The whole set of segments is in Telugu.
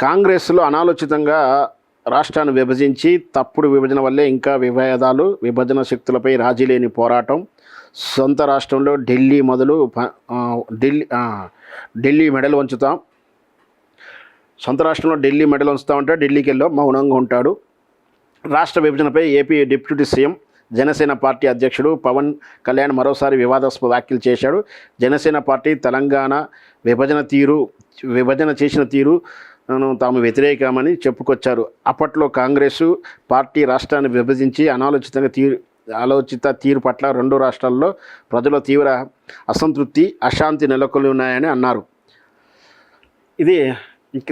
కాంగ్రెస్లో అనాలోచితంగా రాష్ట్రాన్ని విభజించి తప్పుడు విభజన వల్లే ఇంకా విభేదాలు, విభజన శక్తులపై రాజీ లేని పోరాటం. సొంత రాష్ట్రంలో ఢిల్లీ మొదలు ఢిల్లీ మెడలు వంచుతాం. సొంత రాష్ట్రంలో ఢిల్లీ మెడలు వంచుతామంటే ఢిల్లీకి వెళ్ళో మౌనంగా ఉంటాడు. రాష్ట్ర విభజనపై AP deputy CM Janasena party అధ్యక్షుడు పవన్ కళ్యాణ్ మరోసారి వివాదాస్పద వ్యాఖ్యలు చేశాడు. జనసేన పార్టీ తెలంగాణ విభజన చేసిన తీరు తాము వ్యతిరేకమని చెప్పుకొచ్చారు. అప్పట్లో కాంగ్రెసు పార్టీ రాష్ట్రాన్ని విభజించి ఆలోచిత తీరు పట్ల రెండు రాష్ట్రాల్లో ప్రజల తీవ్ర అసంతృప్తి, అశాంతి నెలకొని ఉన్నాయని అన్నారు.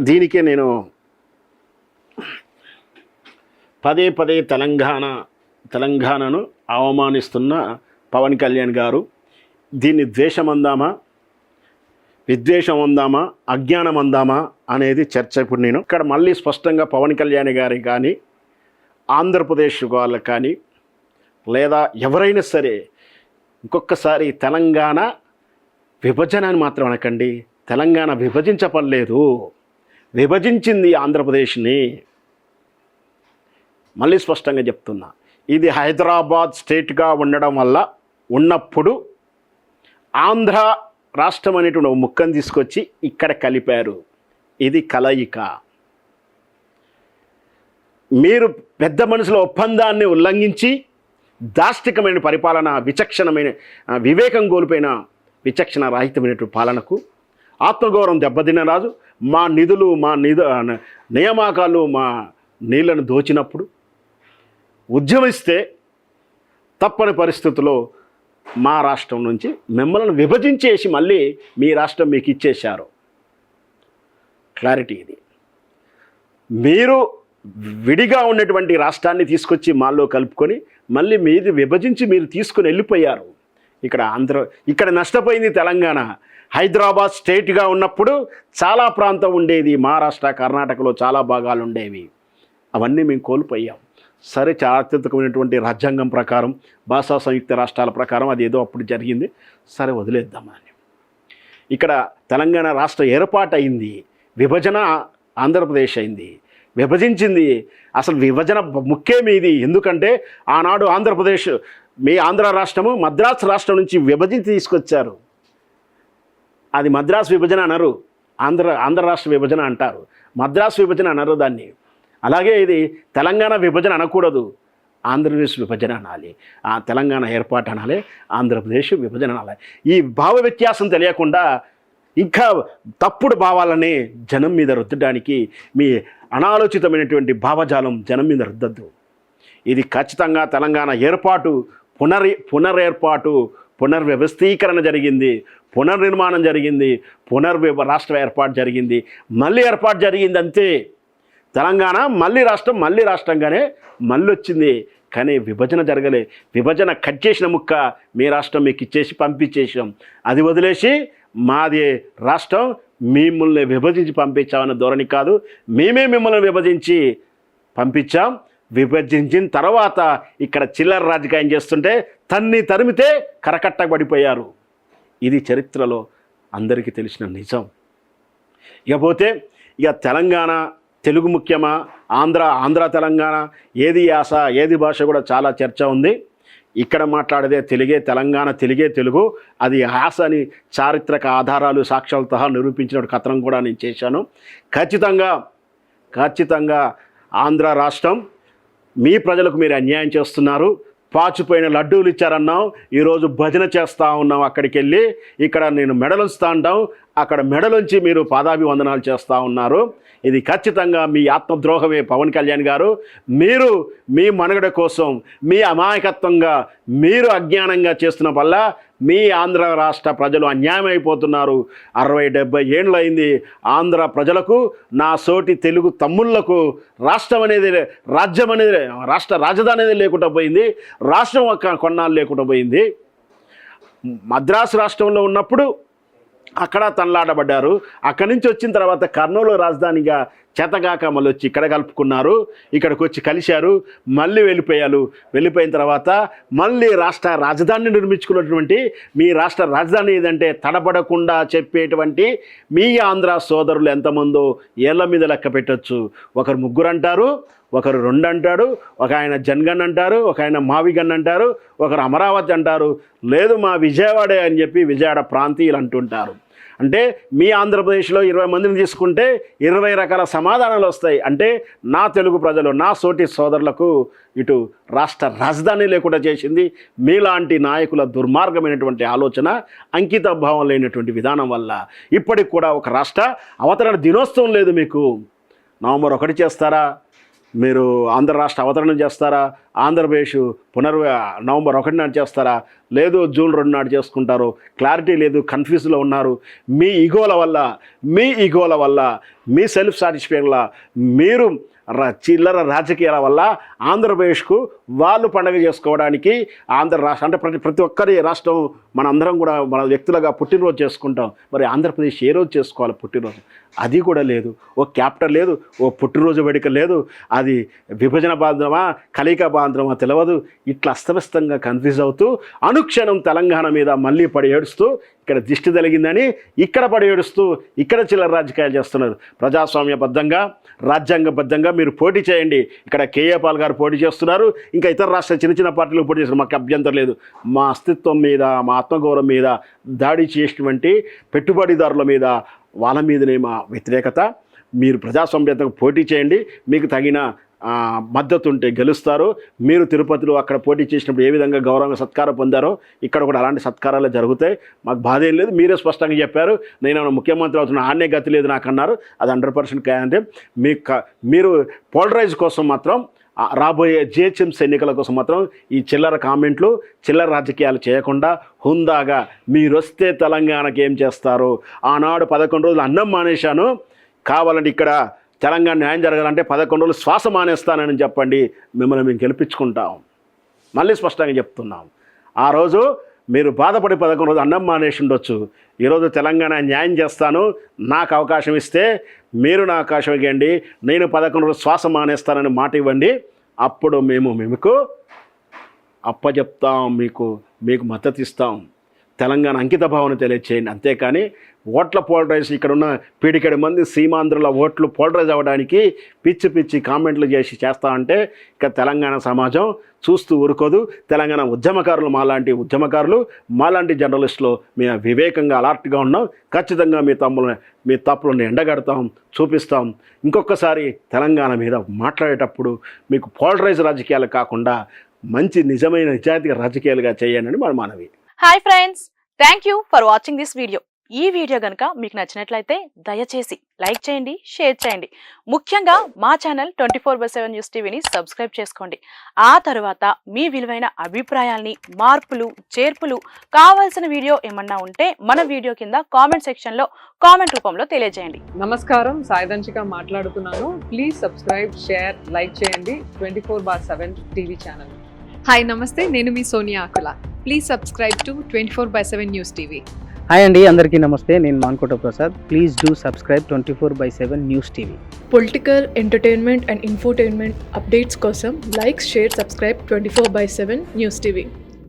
దీనికే నేను పదే పదే తెలంగాణను అవమానిస్తున్న పవన్ కళ్యాణ్ గారు దీన్ని ద్వేషమందామా, విద్వేషం అందామా, అజ్ఞానం అందామా అనేది చర్చ. ఇప్పుడు నేను ఇక్కడ మళ్ళీ స్పష్టంగా పవన్ కళ్యాణ్ గారికి కానీ, ఆంధ్రప్రదేశ్ వాళ్ళకి కానీ, లేదా ఎవరైనా సరే ఇంకొకసారి తెలంగాణ విభజన అని మాత్రం అనకండి. తెలంగాణ విభజించపడలేదు, విభజించింది ఆంధ్రప్రదేశ్ని. మళ్ళీ స్పష్టంగా చెప్తున్నా, ఇది హైదరాబాద్ స్టేట్గా ఉన్నప్పుడు ఆంధ్ర రాష్ట్రం అనేటువంటి ఒక ముక్కను తీసుకొచ్చి ఇక్కడ కలిపారు. ఇది కలయిక. మీరు పెద్ద మనుషుల ఒప్పందాన్ని ఉల్లంఘించి దాష్టికమైన పరిపాలన, వివేకం కోల్పోయిన విచక్షణ రాహితమైనటువంటి పాలనకు, ఆత్మగౌరవం దెబ్బతిన్న రాజు మా నిధులు, నియామకాలు, మా నీళ్లను దోచినప్పుడు ఉద్యమిస్తే తప్పని పరిస్థితుల్లో మా రాష్ట్రం నుంచి మిమ్మల్ని విభజించేసి మళ్ళీ మీ రాష్ట్రం మీకు ఇచ్చేశారు. క్లారిటీ ఇది. మీరు విడిగా ఉన్నటువంటి రాష్ట్రాన్ని తీసుకొచ్చి మాలో కలుపుకొని మళ్ళీ మీది విభజించి మీరు తీసుకుని వెళ్ళిపోయారు. ఇక్కడ నష్టపోయింది తెలంగాణ. హైదరాబాద్ స్టేట్గా ఉన్నప్పుడు చాలా ప్రాంతం ఉండేది, మహారాష్ట్ర, కర్ణాటకలో చాలా భాగాలు ఉండేవి. అవన్నీ మేము కోల్పోయాం. సరే, చారిత్రకమైనటువంటి రాజ్యాంగం ప్రకారం, భాషా సంయుక్త రాష్ట్రాల ప్రకారం అదేదో అప్పుడు జరిగింది, సరే వదిలేద్దామని. ఇక్కడ తెలంగాణ రాష్ట్ర ఏర్పాటు అయింది, విభజన ఆంధ్రప్రదేశ్ అయింది, విభజించింది. అసలు విభజన ముఖ్యే మీది. ఎందుకంటే ఆనాడు ఆంధ్రప్రదేశ్, మీ ఆంధ్ర రాష్ట్రము మద్రాసు రాష్ట్రం నుంచి విభజించి తీసుకొచ్చారు. అది మద్రాసు విభజన అనరు, ఆంధ్ర రాష్ట్ర విభజన అంటారు. మద్రాసు విభజన అనరు దాన్ని. అలాగే ఇది తెలంగాణ విభజన అనకూడదు, ఆంధ్రప్రదేశ్ విభజన అనాలి. ఆ తెలంగాణ ఏర్పాటు అనాలి, ఆంధ్రప్రదేశ్ విభజన అనాలి. ఈ భావ వ్యత్యాసం తెలియకుండా ఇంకా తప్పుడు భావాలని జనం మీద రుద్దడానికి మీ అనాలోచితమైనటువంటి భావజాలం జనం మీద రుద్దద్దు. ఇది ఖచ్చితంగా తెలంగాణ ఏర్పాటు, పునర్వ్యవస్థీకరణ జరిగింది, పునర్నిర్మాణం జరిగింది, రాష్ట్ర ఏర్పాటు జరిగింది, మళ్ళీ ఏర్పాటు జరిగింది. అంతే. తెలంగాణ మళ్ళీ రాష్ట్రంగానే మళ్ళీ వచ్చింది. కానీ విభజన జరగలే. విభజన కట్ చేసిన ముక్క మీ రాష్ట్రం మీకు ఇచ్చేసి పంపించేసాం. అది వదిలేసి మాది రాష్ట్రం, మిమ్మల్ని విభజించి పంపించామన్న ధోరణి కాదు. మేమే మిమ్మల్ని విభజించి పంపించాం. విభజించిన తర్వాత ఇక్కడ చిల్లర రాజకీయం చేస్తుంటే తరిమితే కరకట్టబడిపోయారు. ఇది చరిత్రలో అందరికీ తెలిసిన నిజం. ఇకపోతే తెలంగాణ తెలుగు ముఖ్యమా, ఆంధ్ర తెలంగాణ, ఏది యాస, ఏది భాష కూడా చాలా చర్చ ఉంది. ఇక్కడ మాట్లాడేదే తెలుగే, తెలంగాణ తెలుగే తెలుగు. అది యాస అని చారిత్రక ఆధారాలు, సాక్ష్యాలతో నిరూపించిన కథనం కూడా నేను చేశాను. ఖచ్చితంగా ఆంధ్ర రాష్ట్రం మీ ప్రజలకు మీరు అన్యాయం చేస్తున్నారు. పాచిపోయిన లడ్డూలు ఇచ్చారన్నాం, ఈరోజు భజన చేస్తూ ఉన్నాం. అక్కడికి వెళ్ళి ఇక్కడ నేను మెడలుస్తా అంటాం, అక్కడ మెడలుంచి మీరు పాదాభివందనాలు చేస్తూ ఉన్నారు. ఇది ఖచ్చితంగా మీ ఆత్మద్రోహమే పవన్ కళ్యాణ్ గారు. మీరు మీ మనుగడ కోసం, మీ అమాయకత్వంగా, మీరు అజ్ఞానంగా చేస్తున్న వల్ల మీ ఆంధ్ర రాష్ట్ర ప్రజలు అన్యాయం అయిపోతున్నారు. 60-70 ఏళ్ళు అయింది ఆంధ్ర ప్రజలకు, నా సోటి తెలుగు తమ్ముళ్లకు రాష్ట్రం అనేది, రాజ్యం అనేది, రాష్ట్ర రాజధాని అనేది లేకుండా పోయింది. రాష్ట్రం కొన్నాళ్ళు లేకుండా పోయింది. మద్రాసు రాష్ట్రంలో ఉన్నప్పుడు అక్కడ తనలాడబడ్డారు. అక్కడి నుంచి వచ్చిన తర్వాత కర్నూలు రాజధానిగా చేతగాక మళ్ళీ వచ్చి ఇక్కడ కలుపుకున్నారు, ఇక్కడికి వచ్చి కలిశారు, మళ్ళీ వెళ్ళిపోయిన తర్వాత మళ్ళీ రాష్ట్ర రాజధానిని నిర్మించుకున్నటువంటి మీ రాష్ట్ర రాజధాని ఏదంటే తడబడకుండా చెప్పేటువంటి మీ ఆంధ్ర సోదరులు ఎంతమందో ఏళ్ల మీద లెక్క పెట్టచ్చు. ఒకరు 3 అంటారు, ఒకరు 2 అంటాడు, ఒక ఆయన జన్గన్ అంటారు, ఒక ఆయన మావిగన్ అంటారు, ఒకరు అమరావతి అంటారు, లేదు మా విజయవాడే అని చెప్పి విజయవాడ ప్రాంతీయులు అంటుంటారు. అంటే మీ ఆంధ్రప్రదేశ్లో 20 మందిని తీసుకుంటే 20 రకాల సమాధానాలు వస్తాయి. అంటే నా తెలుగు ప్రజలు, నా సోటి సోదరులకు ఇటు రాష్ట్ర రాజధాని లేకుండా చేసింది మీలాంటి నాయకుల దుర్మార్గమైనటువంటి ఆలోచన, అంకిత భావం లేనటువంటి విధానం వల్ల. ఇప్పటికి కూడా ఒక రాష్ట్ర అవతరణ దినోత్సవం లేదు మీకు. నవంబర్ 1 చేస్తారా, మీరు ఆంధ్ర రాష్ట్ర అవతరణ చేస్తారా, ఆంధ్రప్రదేశ్ నవంబర్ 1 నాడు చేస్తారా, లేదు జూన్ 2 నాడు చేసుకుంటారు, క్లారిటీ లేదు, కన్ఫ్యూజ్లో ఉన్నారు. మీ ఈగోల వల్ల మీ సెల్ఫ్ సాటిస్ఫైడ్ వల్ల, మీరు చిల్లర రాజకీయాల వల్ల ఆంధ్రప్రదేశ్కు వాళ్ళు పండుగ చేసుకోవడానికి ఆంధ్ర రాష్ట్రం అంటే ప్రతి ఒక్కరి రాష్ట్రం మనందరం కూడా మన వ్యక్తులుగా పుట్టినరోజు చేసుకుంటాం. మరి ఆంధ్రప్రదేశ్ ఏ రోజు చేసుకోవాలి పుట్టినరోజు? అది కూడా లేదు. ఓ క్యాపిటల్ లేదు, ఓ పుట్టినరోజు వేడుక లేదు. అది విభజన బాంధ్రమా కలయిక బాంధ్రమా తెలియదు. ఇట్లా అస్తవ్యస్తంగా కన్ఫ్యూజ్ అవుతూ అనుక్షణం తెలంగాణ మీద మళ్ళీ పడి ఏడుస్తూ, ఇక్కడ దిష్టి తగిలిందని ఇక్కడ పడి ఏడుస్తూ ఇక్కడ చిల్లర రాజకీయాలు చేస్తున్నారు. ప్రజాస్వామ్యబద్ధంగా రాజ్యాంగబద్ధంగా మీరు పోటీ చేయండి. ఇక్కడ కేఏ పాల్ గారు పోటీ చేస్తున్నారు, ఇంకా ఇతర రాష్ట్ర చిన్న పార్టీలు పోటీ చేస్తున్నారు. మాకు అభ్యంతరం లేదు. మా అస్తిత్వం మీద, మా ఆత్మగౌరవం మీద దాడి చేసినటువంటి పెట్టుబడిదారుల మీద, వాళ్ళ మీదనే మా వ్యతిరేకత. మీరు ప్రజాస్వామ్యంగా పోటీ చేయండి, మీకు తగిన మద్దతు ఉంటే గెలుస్తారు. మీరు తిరుపతిలో అక్కడ పోటీ చేసినప్పుడు ఏ విధంగా గౌరవంగా సత్కారం పొందారో ఇక్కడ కూడా అలాంటి సత్కారాలు జరుగుతాయి. మాకు బాధ ఏం లేదు. మీరే స్పష్టంగా చెప్పారు, నేను ముఖ్యమంత్రి అవుతున్నా, ఆడనే గతి లేదు నాకు అన్నారు. అది 100% అంటే మీరు పోలరైజ్ కోసం మాత్రం రాబోయే జిహెచ్ఎంసీ ఎన్నికల కోసం మాత్రం ఈ చిల్లర కామెంట్లు, చిల్లర రాజకీయాలు చేయకుండా హుందాగా మీరు వస్తే తెలంగాణకి ఏం చేస్తారు? ఆనాడు 11 రోజులు అన్నం మానేశాను, కావాలంటే ఇక్కడ తెలంగాణ న్యాయం జరగాలంటే 11 రోజులు శ్వాస మానేస్తానని చెప్పండి, మిమ్మల్ని మేము గెలిపించుకుంటాం. మళ్ళీ స్పష్టంగా చెప్తున్నాం. ఆ రోజు మీరు బాధపడి 11 రోజులు అన్నం మానేసి ఉండొచ్చు. ఈరోజు తెలంగాణ న్యాయం చేస్తాను, నాకు అవకాశం ఇస్తే మీరు నా అవకాశం ఇవ్వండి, నేను 11 రోజులు శ్వాస మానేస్తానని మాట ఇవ్వండి. అప్పుడు మేము మీకు అప్పచెప్తాం, మీకు మద్దతు ఇస్తాం. తెలంగాణ అంకిత భావన తెలియచేయండి. అంతేకాని ఓట్ల పోలరైజ్, ఇక్కడ ఉన్న పీడికెడు మంది సీమాంధ్రుల ఓట్లు పోలరైజ్ అవ్వడానికి పిచ్చి కామెంట్లు చేస్తా అంటే ఇక తెలంగాణ సమాజం చూస్తూ ఊరుకోదు. తెలంగాణ ఉద్యమకారులు, మాలాంటి జర్నలిస్టులు మేము వివేకంగా అలర్ట్గా ఉన్నాం. ఖచ్చితంగా మీ తప్పులను ఎండగడతాం, చూపిస్తాం. ఇంకొకసారి తెలంగాణ మీద మాట్లాడేటప్పుడు మీకు పోలరైజ్ రాజకీయాలు కాకుండా మంచి నిజమైన నిజాయితీ రాజకీయాలుగా చేయండి మన మనవి. Hi friends, thank you for watching this video. ఈ వీడియో కనుక మీకు నచ్చినట్లయితే దయచేసి లైక్ చేయండి, షేర్ చేయండి. ముఖ్యంగా మా ఛానల్ 24/7 న్యూస్ టీవీని సబ్స్క్రైబ్ చేసుకోండి. ఆ తర్వాత మీ విలువైన అభిప్రాయాల్ని, మార్పులు, చేర్పులు, కావాల్సిన వీడియో ఏమన్నా ఉంటే మన వీడియో కింద కామెంట్ సెక్షన్లో కామెంట్ రూపంలో తెలియజేయండి. నమస్కారం, సాయిదంచిక మాట్లాడుతున్నాను. ప్లీజ్ సబ్స్క్రైబ్, షేర్, లైక్ చేయండి 24/7 టీవీ ఛానల్. హాయ్ నమస్తే, నేను మీ Sonia Akula. Please subscribe to 24/7 news TV. Hi అండి, అందరికీ నమస్తే. నేను Mankota Prasad. Please do subscribe 24/7 news TV. Political, entertainment and infotainment updates కోసం like, share, subscribe 24/7 news TV.